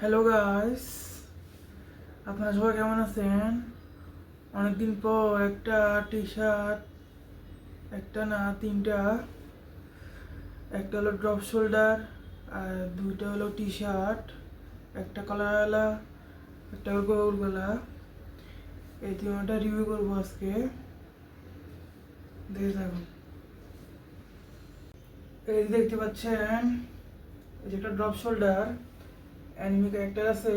Hello guys, আপনারা সবাই কেমন আছেন? অনেকদিন পর একটা টি শার্ট, একটা না তিনটা, একটা হলো ড্রপ শোল্ডার আর দুইটা হলো টি শার্ট, একটা কলারওয়ালা, একটা হলো গোল গলা। এই তিনটা রিভিউ করবো আজকে, দেখে থাকুন। এই যে দেখতে পাচ্ছেন, এই যে একটা ড্রপ শোল্ডার অ্যানিমে ক্যারেক্টার আছে,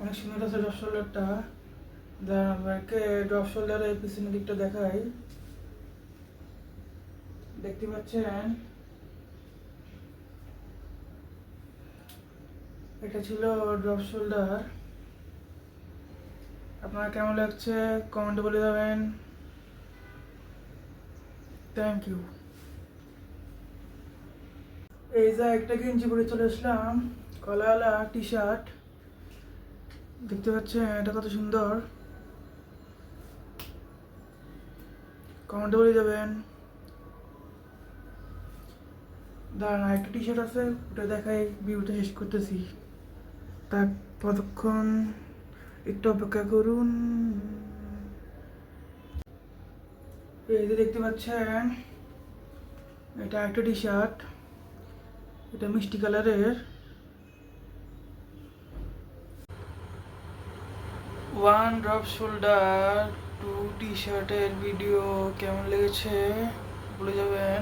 অনেক সুন্দর আছে ড্রপ শোল্ডারটা। আমাকে ড্রপ শোল্ডারের পিছনের দিকটা দেখাই। দেখতে পাচ্ছেন, এটা ছিল ড্রপ শোল্ডার। আপনার কেমন লাগছে কমেন্টে বলে যাবেন। Thank you. এই যে একটা গেঞ্জি পরে চলে আসলাম, কলাওয়ালা টি শার্ট। দেখতে পাচ্ছেন এটা কত সুন্দর, কমেন্টে বলে যাবেন। দাঁড়ান, একটা টি শার্ট আছে, ওটা দেখাই, ভিউটা শেষ করতেছি। তা ততক্ষণ একটু অপেক্ষা করুন। এই যে দেখতে পাচ্ছেন, এটা একটা টি শার্ট, এটা মিষ্টি কালারের। ওয়ান ড্রপ শোল্ডার টু টি শার্টের ভিডিও কেমন লেগেছে বলে যাবেন।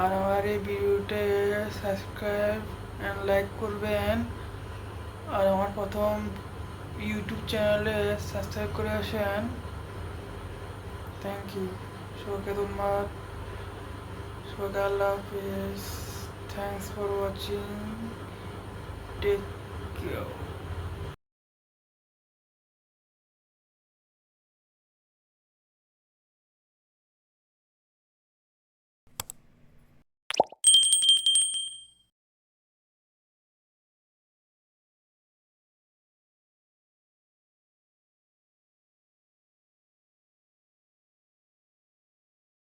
আর আমার এই ভিডিওতে সাবস্ক্রাইব অ্যান্ড লাইক করবেন। আর আমার প্রথম ইউটিউব চ্যানেলে সাবস্ক্রাইব করে আসেন। Thank you. সবাইকে ধন্যবাদ, সবাইকে আল্লাহ হাফিজ। Thanks for watching, take care.